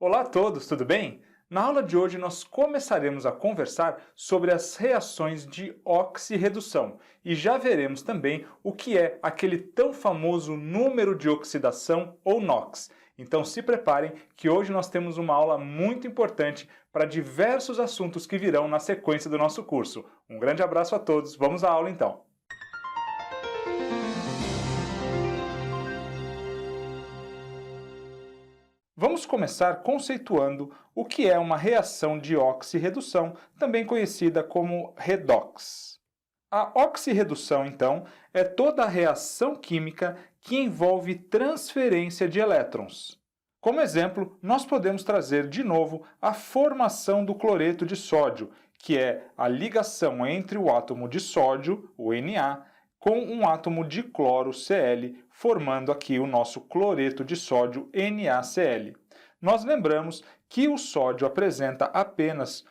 Olá a todos, tudo bem? Na aula de hoje nós começaremos a conversar sobre as reações de oxirredução e já veremos também o que é aquele tão famoso número de oxidação ou NOx. Então se preparem que hoje nós temos uma aula muito importante para diversos assuntos que virão na sequência do nosso curso. Um grande abraço a todos, vamos à aula então! Vamos começar conceituando o que é uma reação de oxirredução, também conhecida como redox. A oxirredução, então, é toda a reação química que envolve transferência de elétrons. Como exemplo, nós podemos trazer de novo a formação do cloreto de sódio, que é a ligação entre o átomo de sódio, o Na, com um átomo de cloro, Cl, formando aqui o nosso cloreto de sódio, NaCl. Nós lembramos que o sódio apresenta apenas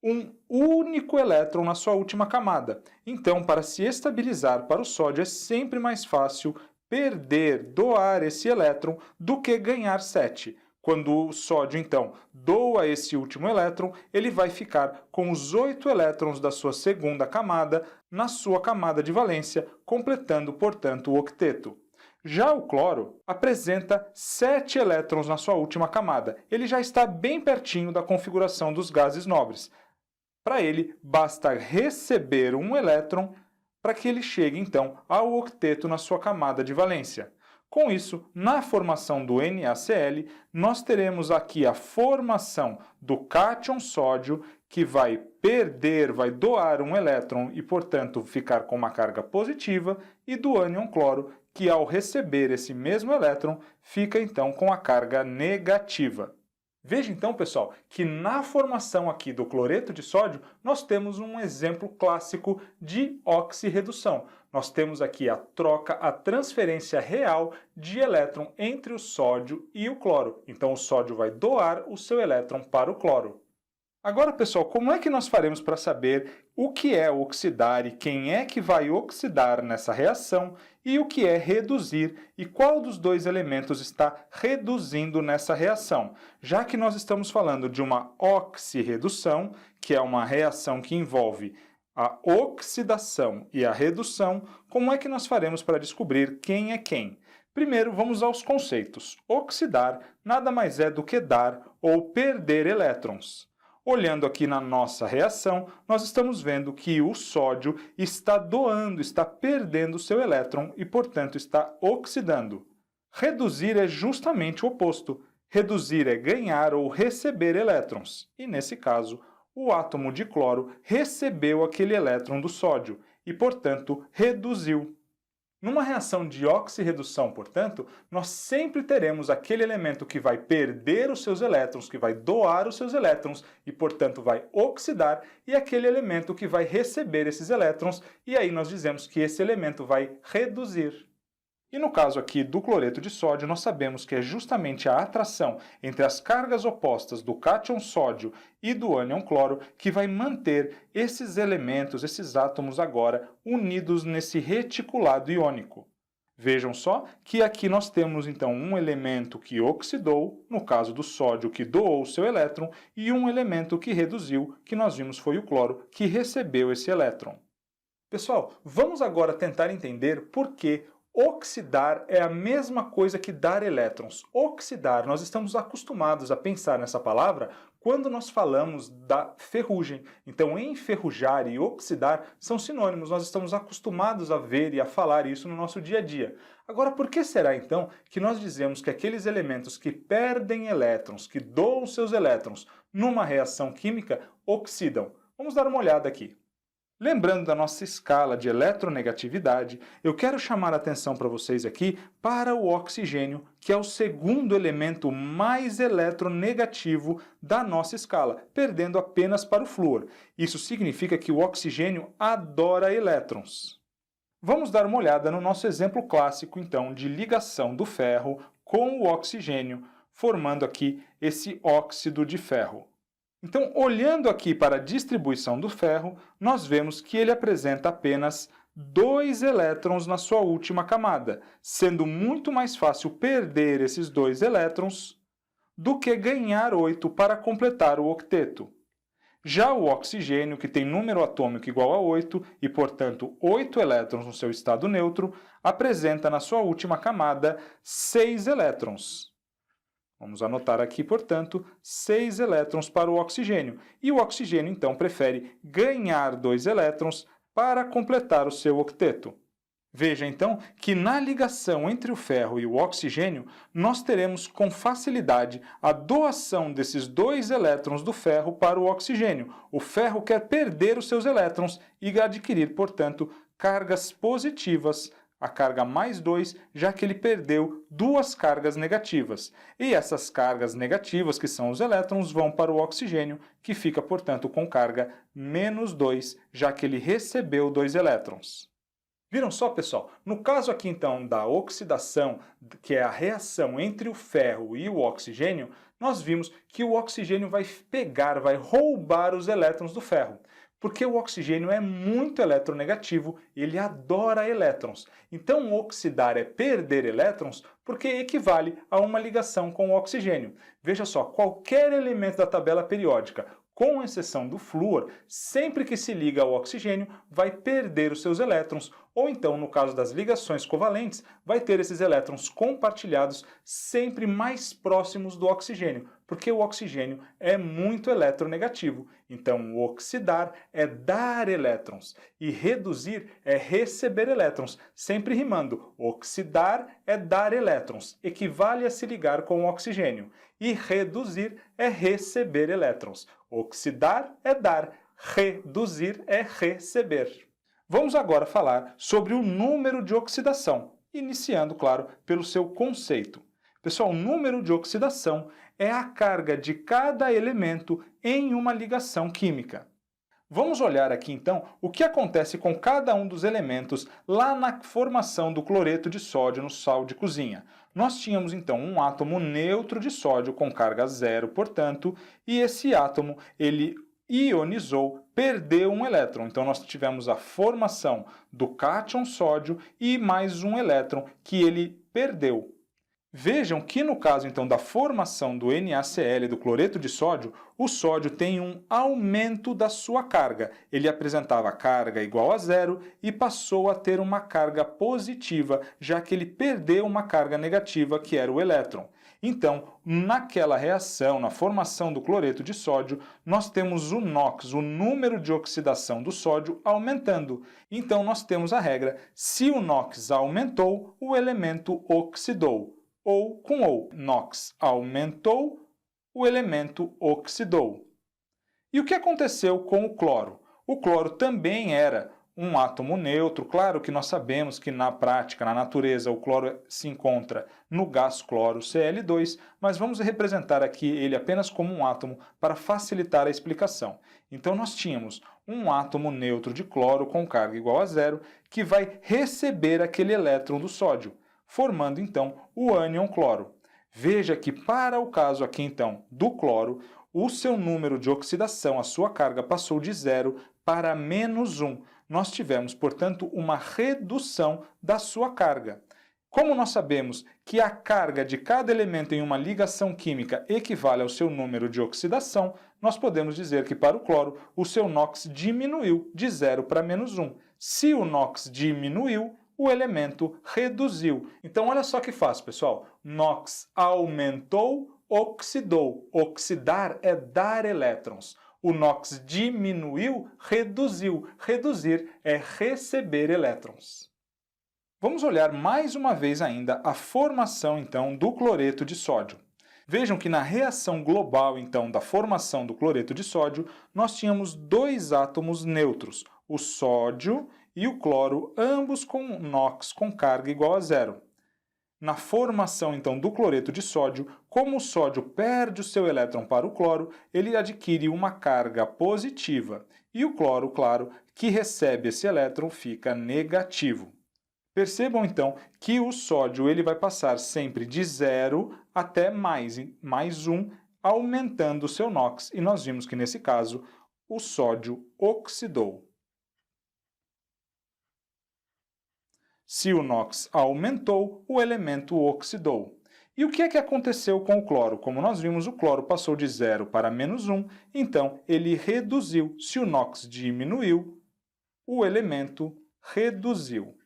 um único elétron na sua última camada. Então, para se estabilizar para o sódio, é sempre mais fácil doar esse elétron, do que ganhar 7. Quando o sódio, então, doa esse último elétron, ele vai ficar com os 8 elétrons da sua segunda camada na sua camada de valência, completando, portanto, o octeto. Já o cloro apresenta 7 elétrons na sua última camada. Ele já está bem pertinho da configuração dos gases nobres. Para ele, basta receber um elétron para que ele chegue, então, ao octeto na sua camada de valência. Com isso, na formação do NaCl, nós teremos aqui a formação do cátion sódio, que vai doar um elétron e, portanto, ficar com uma carga positiva, e do ânion cloro, que ao receber esse mesmo elétron, fica então com a carga negativa. Veja então, pessoal, que na formação aqui do cloreto de sódio, nós temos um exemplo clássico de oxirredução. Nós temos aqui a transferência real de elétron entre o sódio e o cloro. Então o sódio vai doar o seu elétron para o cloro. Agora, pessoal, como é que nós faremos para saber o que é oxidar e quem é que vai oxidar nessa reação e o que é reduzir e qual dos dois elementos está reduzindo nessa reação? Já que nós estamos falando de uma oxirredução, que é uma reação que envolve a oxidação e a redução, como é que nós faremos para descobrir quem é quem? Primeiro, vamos aos conceitos. Oxidar nada mais é do que dar ou perder elétrons. Olhando aqui na nossa reação, nós estamos vendo que o sódio está doando, está perdendo seu elétron e, portanto, está oxidando. Reduzir é justamente o oposto. Reduzir é ganhar ou receber elétrons. E, nesse caso, o átomo de cloro recebeu aquele elétron do sódio e, portanto, reduziu. Numa reação de oxirredução, portanto, nós sempre teremos aquele elemento que vai perder os seus elétrons, que vai doar os seus elétrons e, portanto, vai oxidar, e aquele elemento que vai receber esses elétrons, e aí nós dizemos que esse elemento vai reduzir. E no caso aqui do cloreto de sódio, nós sabemos que é justamente a atração entre as cargas opostas do cátion sódio e do ânion cloro que vai manter esses elementos, esses átomos agora unidos nesse reticulado iônico. Vejam só que aqui nós temos então um elemento que oxidou, no caso do sódio que doou o seu elétron, e um elemento que reduziu, que nós vimos foi o cloro, que recebeu esse elétron. Pessoal, vamos agora tentar entender por que oxidar é a mesma coisa que dar elétrons. Oxidar, nós estamos acostumados a pensar nessa palavra quando nós falamos da ferrugem. Então, enferrujar e oxidar são sinônimos, nós estamos acostumados a ver e a falar isso no nosso dia a dia. Agora, por que será então que nós dizemos que aqueles elementos que perdem elétrons, que doam seus elétrons numa reação química, oxidam? Vamos dar uma olhada aqui. Lembrando da nossa escala de eletronegatividade, eu quero chamar a atenção para vocês aqui para o oxigênio, que é o segundo elemento mais eletronegativo da nossa escala, perdendo apenas para o flúor. Isso significa que o oxigênio adora elétrons. Vamos dar uma olhada no nosso exemplo clássico, então, de ligação do ferro com o oxigênio, formando aqui esse óxido de ferro. Então, olhando aqui para a distribuição do ferro, nós vemos que ele apresenta apenas 2 elétrons na sua última camada, sendo muito mais fácil perder esses 2 elétrons do que ganhar 8 para completar o octeto. Já o oxigênio, que tem número atômico igual a 8 e, portanto, 8 elétrons no seu estado neutro, apresenta na sua última camada 6 elétrons. Vamos anotar aqui, portanto, 6 elétrons para o oxigênio. E o oxigênio, então, prefere ganhar 2 elétrons para completar o seu octeto. Veja, então, que na ligação entre o ferro e o oxigênio, nós teremos com facilidade a doação desses 2 elétrons do ferro para o oxigênio. O ferro quer perder os seus elétrons e adquirir, portanto, cargas positivas, a carga mais 2, já que ele perdeu 2 cargas negativas. E essas cargas negativas, que são os elétrons, vão para o oxigênio, que fica, portanto, com carga menos 2, já que ele recebeu 2 elétrons. Viram só, pessoal? No caso aqui, então, da oxidação, que é a reação entre o ferro e o oxigênio, nós vimos que o oxigênio vai pegar, vai roubar os elétrons do ferro. Porque o oxigênio é muito eletronegativo, ele adora elétrons. Então, oxidar é perder elétrons porque equivale a uma ligação com o oxigênio. Veja só, qualquer elemento da tabela periódica, com exceção do flúor, sempre que se liga ao oxigênio, vai perder os seus elétrons, ou então, no caso das ligações covalentes, vai ter esses elétrons compartilhados sempre mais próximos do oxigênio, porque o oxigênio é muito eletronegativo. Então, oxidar é dar elétrons e reduzir é receber elétrons, sempre rimando. Oxidar é dar elétrons, equivale a se ligar com o oxigênio. E reduzir é receber elétrons. Oxidar é dar, reduzir é receber. Vamos agora falar sobre o número de oxidação, iniciando, claro, pelo seu conceito. Pessoal, o número de oxidação é a carga de cada elemento em uma ligação química. Vamos olhar aqui, então, o que acontece com cada um dos elementos lá na formação do cloreto de sódio no sal de cozinha. Nós tínhamos, então, um átomo neutro de sódio com carga zero, portanto, e esse átomo, ele ionizou, perdeu um elétron. Então, nós tivemos a formação do cátion sódio e mais um elétron que ele perdeu. Vejam que no caso então da formação do NaCl, do cloreto de sódio, o sódio tem um aumento da sua carga. Ele apresentava carga igual a zero e passou a ter uma carga positiva, já que ele perdeu uma carga negativa, que era o elétron. Então, naquela reação, na formação do cloreto de sódio, nós temos o NOx, o número de oxidação do sódio, aumentando. Então, nós temos a regra: se o NOx aumentou, o elemento oxidou. Ou com ou. NOx aumentou, o elemento oxidou. E o que aconteceu com o cloro? O cloro também era um átomo neutro. Claro que nós sabemos que na prática, na natureza, o cloro se encontra no gás cloro Cl2, mas vamos representar aqui ele apenas como um átomo para facilitar a explicação. Então nós tínhamos um átomo neutro de cloro com carga igual a zero que vai receber aquele elétron do sódio, formando então o ânion cloro. Veja que para o caso aqui então do cloro, o seu número de oxidação, a sua carga, passou de 0 para menos 1. Nós tivemos, portanto, uma redução da sua carga. Como nós sabemos que a carga de cada elemento em uma ligação química equivale ao seu número de oxidação, nós podemos dizer que para o cloro, o seu NOx diminuiu de 0 para menos 1. Se o NOx diminuiu, o elemento reduziu. Então, olha só que fácil, pessoal. NOx aumentou, oxidou. Oxidar é dar elétrons. O NOx diminuiu, reduziu. Reduzir é receber elétrons. Vamos olhar mais uma vez ainda a formação, então, do cloreto de sódio. Vejam que na reação global, então, da formação do cloreto de sódio, nós tínhamos dois átomos neutros, o sódio e o cloro, ambos com NOx com carga igual a zero. Na formação, então, do cloreto de sódio, como o sódio perde o seu elétron para o cloro, ele adquire uma carga positiva. E o cloro, claro, que recebe esse elétron, fica negativo. Percebam, então, que o sódio ele vai passar sempre de 0 até mais 1, aumentando o seu NOx. E nós vimos que, nesse caso, o sódio oxidou. Se o NOx aumentou, o elemento oxidou. E o que é que aconteceu com o cloro? Como nós vimos, o cloro passou de 0 para -1, então ele reduziu. Se o NOx diminuiu, o elemento reduziu.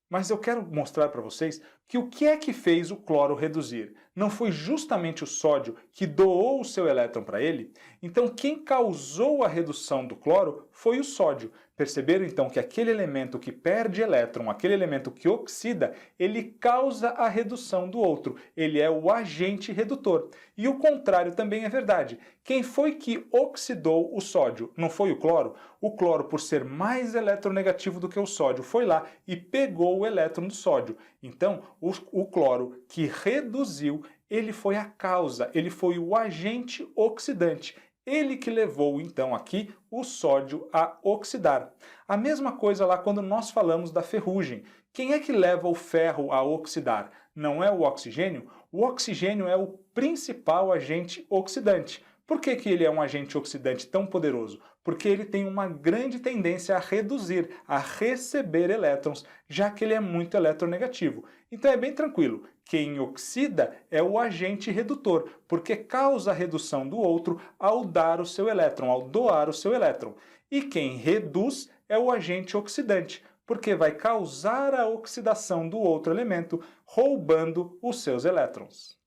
Mas eu quero mostrar para vocês que o que é que fez o cloro reduzir? Não foi justamente o sódio que doou o seu elétron para ele? Então quem causou a redução do cloro foi o sódio. Perceberam então que aquele elemento que perde elétron, aquele elemento que oxida, ele causa a redução do outro. Ele é o agente redutor. E o contrário também é verdade. Quem foi que oxidou o sódio? Não foi o cloro? O cloro, por ser mais eletronegativo do que o sódio, foi lá e pegou o elétron do sódio. Então, o cloro que reduziu, ele foi a causa, ele foi o agente oxidante. Ele que levou, então, aqui o sódio a oxidar. A mesma coisa lá quando nós falamos da ferrugem. Quem é que leva o ferro a oxidar? Não é o oxigênio? O oxigênio é o principal agente oxidante. Por que ele é um agente oxidante tão poderoso? Porque ele tem uma grande tendência a reduzir, a receber elétrons, já que ele é muito eletronegativo. Então é bem tranquilo, quem oxida é o agente redutor, porque causa a redução do outro ao dar o seu elétron, ao doar o seu elétron. E quem reduz é o agente oxidante, porque vai causar a oxidação do outro elemento, roubando os seus elétrons.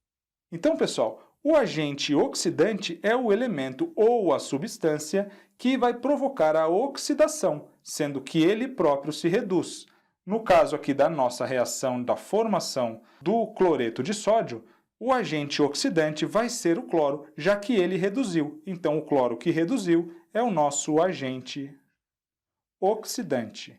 Então, pessoal, o agente oxidante é o elemento ou a substância que vai provocar a oxidação, sendo que ele próprio se reduz. No caso aqui da nossa reação da formação do cloreto de sódio, o agente oxidante vai ser o cloro, já que ele reduziu. Então, o cloro que reduziu é o nosso agente oxidante.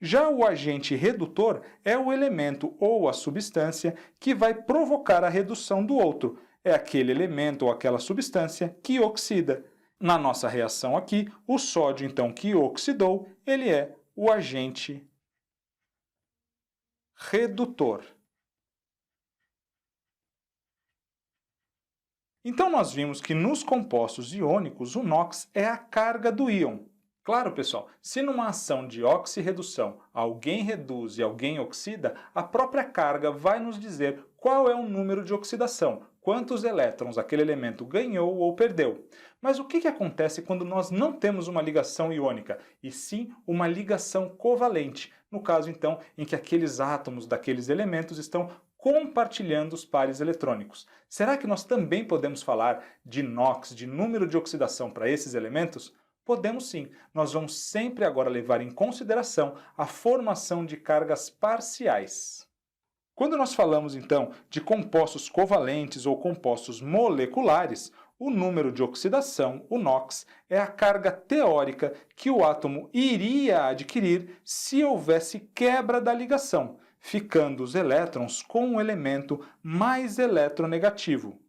Já o agente redutor é o elemento ou a substância que vai provocar a redução do outro. É aquele elemento ou aquela substância que oxida. Na nossa reação aqui, o sódio, então, que oxidou, ele é o agente redutor. Então, nós vimos que nos compostos iônicos, o NOx é a carga do íon. Claro, pessoal, se numa ação de oxirredução alguém reduz e alguém oxida, a própria carga vai nos dizer qual é o número de oxidação, quantos elétrons aquele elemento ganhou ou perdeu. Mas o que acontece quando nós não temos uma ligação iônica, e sim uma ligação covalente? No caso, então, em que aqueles átomos daqueles elementos estão compartilhando os pares eletrônicos. Será que nós também podemos falar de NOx, de número de oxidação para esses elementos? Podemos sim. Nós vamos sempre agora levar em consideração a formação de cargas parciais. Quando nós falamos, então, de compostos covalentes ou compostos moleculares, o número de oxidação, o NOx, é a carga teórica que o átomo iria adquirir se houvesse quebra da ligação, ficando os elétrons com um elemento mais eletronegativo.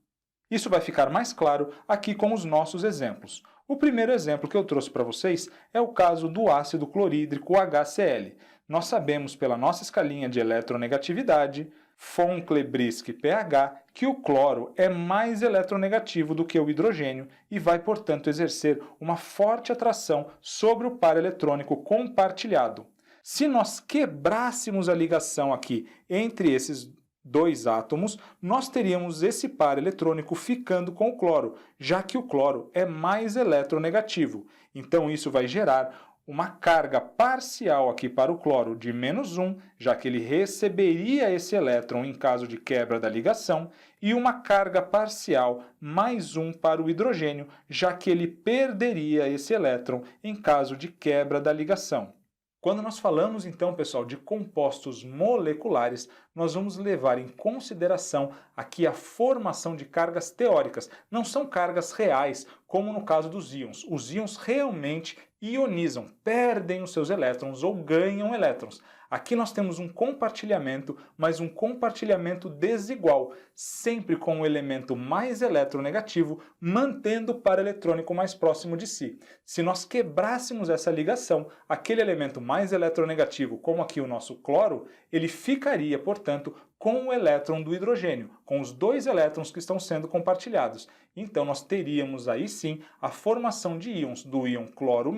Isso vai ficar mais claro aqui com os nossos exemplos. O primeiro exemplo que eu trouxe para vocês é o caso do ácido clorídrico HCl. Nós sabemos pela nossa escalinha de eletronegatividade, Von-Klebrisk-pH, que o cloro é mais eletronegativo do que o hidrogênio e vai, portanto, exercer uma forte atração sobre o par eletrônico compartilhado. Se nós quebrássemos a ligação aqui entre esses dois átomos, nós teríamos esse par eletrônico ficando com o cloro, já que o cloro é mais eletronegativo. Então isso vai gerar uma carga parcial aqui para o cloro de -1, já que ele receberia esse elétron em caso de quebra da ligação, e uma carga parcial +1 para o hidrogênio, já que ele perderia esse elétron em caso de quebra da ligação. Quando nós falamos, então, pessoal, de compostos moleculares, nós vamos levar em consideração aqui a formação de cargas teóricas. Não são cargas reais, como no caso dos íons. Os íons realmente ionizam, perdem os seus elétrons ou ganham elétrons. Aqui nós temos um compartilhamento, mas um compartilhamento desigual, sempre com o elemento mais eletronegativo mantendo o par eletrônico mais próximo de si. Se nós quebrássemos essa ligação, aquele elemento mais eletronegativo, como aqui o nosso cloro, ele ficaria, portanto, com o elétron do hidrogênio, com os dois elétrons que estão sendo compartilhados. Então nós teríamos aí sim a formação de íons do íon cloro-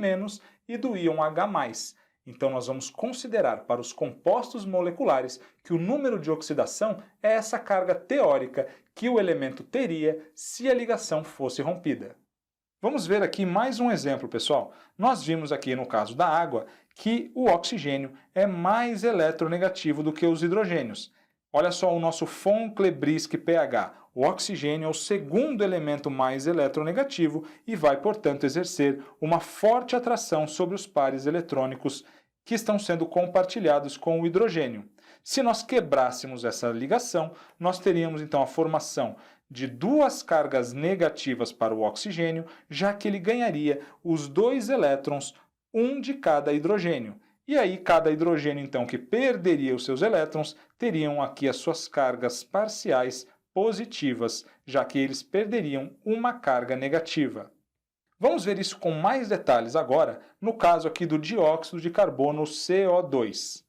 e do íon H+. Então nós vamos considerar para os compostos moleculares que o número de oxidação é essa carga teórica que o elemento teria se a ligação fosse rompida. Vamos ver aqui mais um exemplo, pessoal. Nós vimos aqui no caso da água que o oxigênio é mais eletronegativo do que os hidrogênios. Olha só o nosso von-Klebriski pH. O oxigênio é o segundo elemento mais eletronegativo e vai, portanto, exercer uma forte atração sobre os pares eletrônicos que estão sendo compartilhados com o hidrogênio. Se nós quebrássemos essa ligação, nós teríamos então a formação de duas cargas negativas para o oxigênio, já que ele ganharia os dois elétrons, um de cada hidrogênio. E aí, cada hidrogênio, então, que perderia os seus elétrons, teriam aqui as suas cargas parciais positivas, já que eles perderiam uma carga negativa. Vamos ver isso com mais detalhes agora, no caso aqui do dióxido de carbono CO2.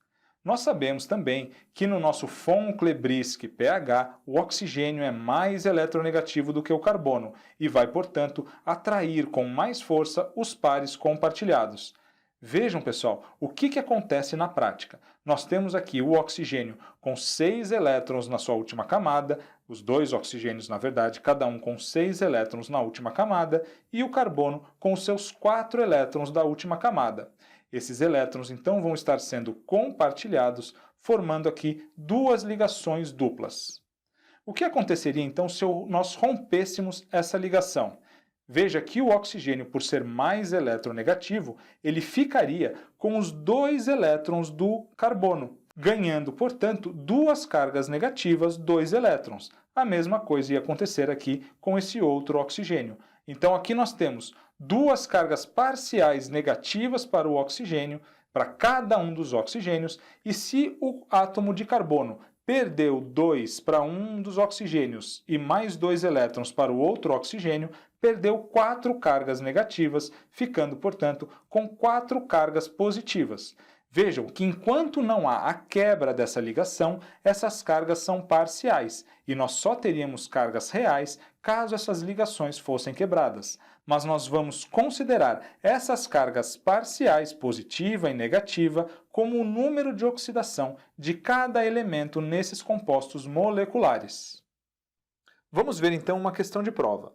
Nós sabemos também que no nosso von-Klebriski pH, o oxigênio é mais eletronegativo do que o carbono e vai, portanto, atrair com mais força os pares compartilhados. Vejam, pessoal, o que acontece na prática. Nós temos aqui o oxigênio com 6 elétrons na sua última camada, os dois oxigênios, na verdade, cada um com 6 elétrons na última camada, e o carbono com os seus 4 elétrons da última camada. Esses elétrons, então, vão estar sendo compartilhados, formando aqui duas ligações duplas. O que aconteceria, então, se nós rompêssemos essa ligação? Veja que o oxigênio, por ser mais eletronegativo, ele ficaria com os dois elétrons do carbono, ganhando, portanto, duas cargas negativas, 2 elétrons. A mesma coisa ia acontecer aqui com esse outro oxigênio. Então aqui nós temos duas cargas parciais negativas para o oxigênio, para cada um dos oxigênios, e se o átomo de carbono perdeu 2 para um dos oxigênios e mais 2 elétrons para o outro oxigênio, perdeu 4 cargas negativas, ficando, portanto, com 4 cargas positivas. Vejam que enquanto não há a quebra dessa ligação, essas cargas são parciais, e nós só teríamos cargas reais caso essas ligações fossem quebradas. Mas nós vamos considerar essas cargas parciais, positiva e negativa, como o número de oxidação de cada elemento nesses compostos moleculares. Vamos ver então uma questão de prova.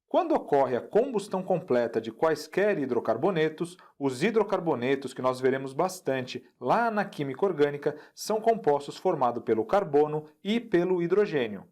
Quando ocorre a combustão completa de quaisquer hidrocarbonetos, os hidrocarbonetos, que nós veremos bastante lá na química orgânica, são compostos formados pelo carbono e pelo hidrogênio.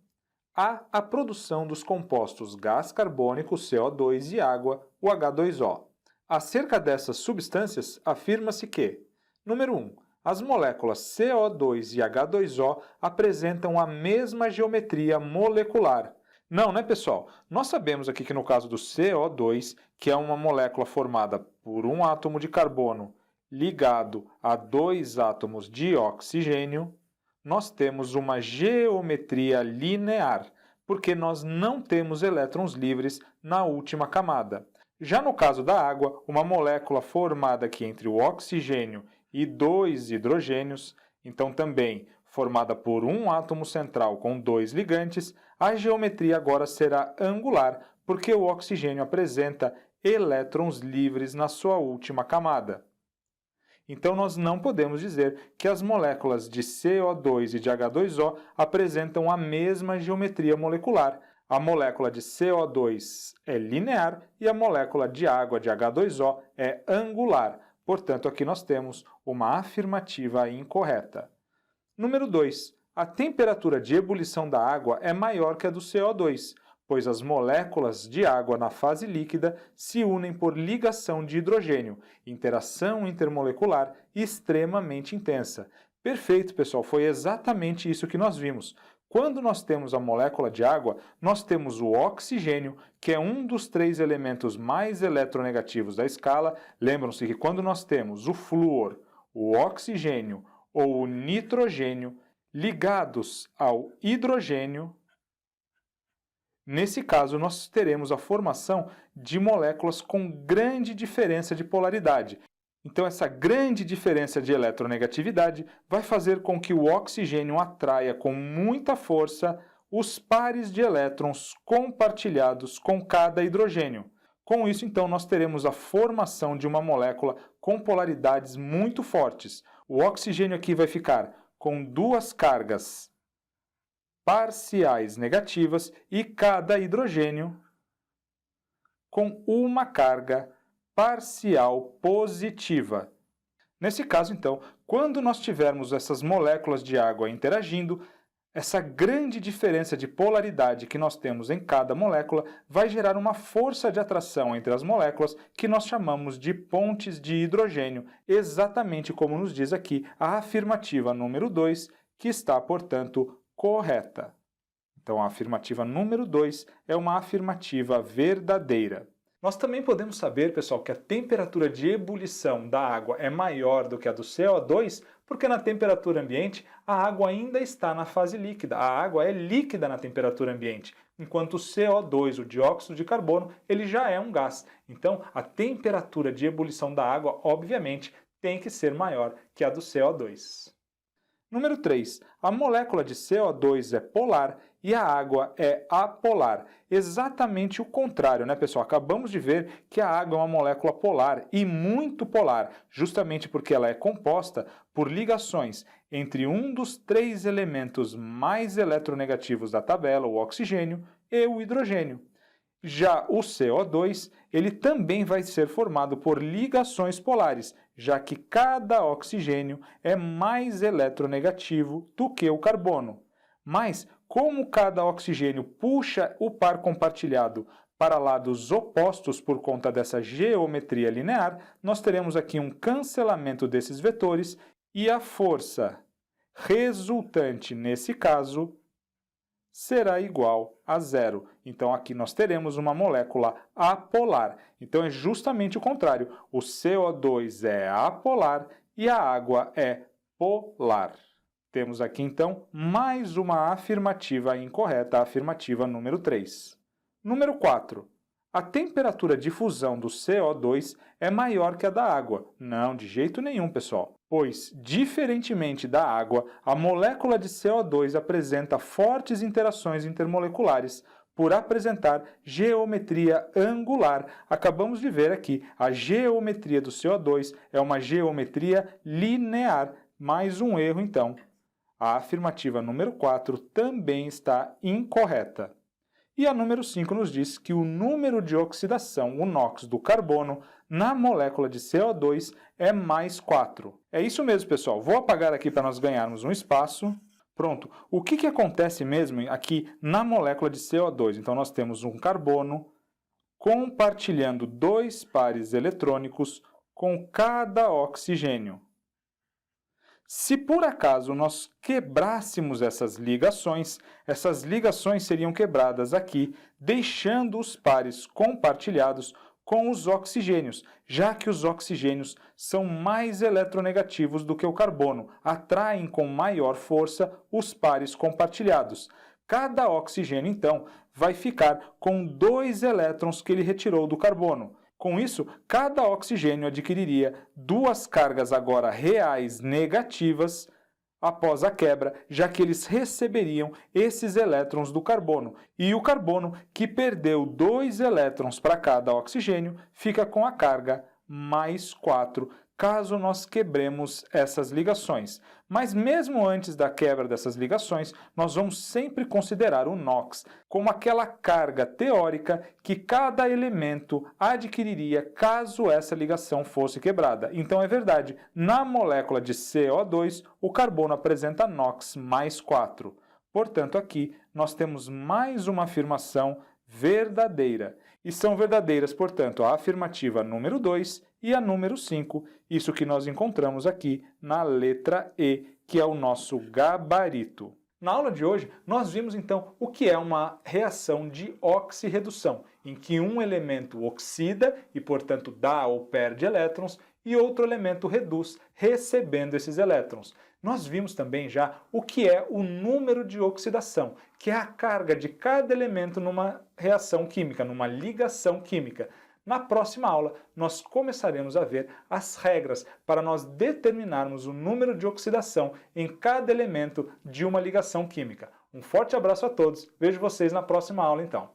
Há a produção dos compostos gás carbônico, CO2, e água, o H2O. Acerca dessas substâncias, afirma-se que, número 1, as moléculas CO2 e H2O apresentam a mesma geometria molecular. Não, né, pessoal? Nós sabemos aqui que no caso do CO2, que é uma molécula formada por um átomo de carbono ligado a 2 átomos de oxigênio, nós temos uma geometria linear, porque nós não temos elétrons livres na última camada. Já no caso da água, uma molécula formada aqui entre o oxigênio e 2 hidrogênios, então também formada por um átomo central com 2 ligantes, a geometria agora será angular, porque o oxigênio apresenta elétrons livres na sua última camada. Então nós não podemos dizer que as moléculas de CO2 e de H2O apresentam a mesma geometria molecular. A molécula de CO2 é linear e a molécula de água de H2O é angular. Portanto, aqui nós temos uma afirmativa incorreta. Número 2. A temperatura de ebulição da água é maior que a do CO2, pois as moléculas de água na fase líquida se unem por ligação de hidrogênio, interação intermolecular extremamente intensa. Perfeito, pessoal, foi exatamente isso que nós vimos. Quando nós temos a molécula de água, nós temos o oxigênio, que é um dos 3 elementos mais eletronegativos da escala. Lembram-se que quando nós temos o flúor, o oxigênio, ou o nitrogênio ligados ao hidrogênio, nesse caso nós teremos a formação de moléculas com grande diferença de polaridade. Então, essa grande diferença de eletronegatividade vai fazer com que o oxigênio atraia com muita força os pares de elétrons compartilhados com cada hidrogênio. Com isso, então, nós teremos a formação de uma molécula com polaridades muito fortes. O oxigênio aqui vai ficar com duas cargas parciais negativas e cada hidrogênio com uma carga parcial positiva. Nesse caso, então, quando nós tivermos essas moléculas de água interagindo, essa grande diferença de polaridade que nós temos em cada molécula vai gerar uma força de atração entre as moléculas que nós chamamos de pontes de hidrogênio, exatamente como nos diz aqui a afirmativa número 2, que está, portanto, correta. Então, a afirmativa número 2 é uma afirmativa verdadeira. Nós também podemos saber, pessoal, que a temperatura de ebulição da água é maior do que a do CO2, porque na temperatura ambiente a água ainda está na fase líquida. A água é líquida na temperatura ambiente, enquanto o CO2, o dióxido de carbono, ele já é um gás. Então, a temperatura de ebulição da água, obviamente, tem que ser maior que a do CO2. Número 3. A molécula de CO2 é polar e a água é apolar. Exatamente o contrário, né, pessoal? Acabamos de ver que a água é uma molécula polar e muito polar, justamente porque ela é composta por ligações entre um dos três elementos mais eletronegativos da tabela, o oxigênio, e o hidrogênio. Já o CO2, ele também vai ser formado por ligações polares, já que cada oxigênio é mais eletronegativo do que o carbono. Mas, como cada oxigênio puxa o par compartilhado para lados opostos por conta dessa geometria linear, nós teremos aqui um cancelamento desses vetores e a força resultante, nesse caso, será igual a zero. Então, aqui nós teremos uma molécula apolar. Então, é justamente o contrário. O CO2 é apolar e a água é polar. Temos aqui, então, mais uma afirmativa incorreta, a afirmativa número 3. Número 4. A temperatura de fusão do CO2 é maior que a da água. Não, de jeito nenhum, pessoal. Pois, diferentemente da água, a molécula de CO2 apresenta fortes interações intermoleculares. Por apresentar geometria angular, acabamos de ver aqui, a geometria do CO2 é uma geometria linear. Mais um erro, então. A afirmativa número 4 também está incorreta. E a número 5 nos diz que o número de oxidação, o NOx, do carbono na molécula de CO2 é mais 4. É isso mesmo, pessoal. Vou apagar aqui para nós ganharmos um espaço. Pronto. O que acontece mesmo aqui na molécula de CO2? Então, nós temos um carbono compartilhando dois pares eletrônicos com cada oxigênio. Se por acaso nós quebrássemos essas ligações seriam quebradas aqui, deixando os pares compartilhados com os oxigênios, já que os oxigênios são mais eletronegativos do que o carbono, atraem com maior força os pares compartilhados. Cada oxigênio, então, vai ficar com 2 elétrons que ele retirou do carbono. Com isso, cada oxigênio adquiriria 2 cargas agora reais negativas após a quebra, já que eles receberiam esses elétrons do carbono. E o carbono, que perdeu 2 elétrons para cada oxigênio, fica com a carga mais 4, caso nós quebremos essas ligações. Mas mesmo antes da quebra dessas ligações, nós vamos sempre considerar o NOx como aquela carga teórica que cada elemento adquiriria caso essa ligação fosse quebrada. Então é verdade, na molécula de CO2, o carbono apresenta NOx mais 4. Portanto, aqui nós temos mais uma afirmação verdadeira. E são verdadeiras, portanto, a afirmativa número 2 e a número 5, isso que nós encontramos aqui na letra E, que é o nosso gabarito. Na aula de hoje, nós vimos então o que é uma reação de oxirredução, em que um elemento oxida e, portanto, dá ou perde elétrons, e outro elemento reduz recebendo esses elétrons. Nós vimos também já o que é o número de oxidação, que é a carga de cada elemento numa reação química, numa ligação química. Na próxima aula, nós começaremos a ver as regras para nós determinarmos o número de oxidação em cada elemento de uma ligação química. Um forte abraço a todos, vejo vocês na próxima aula então.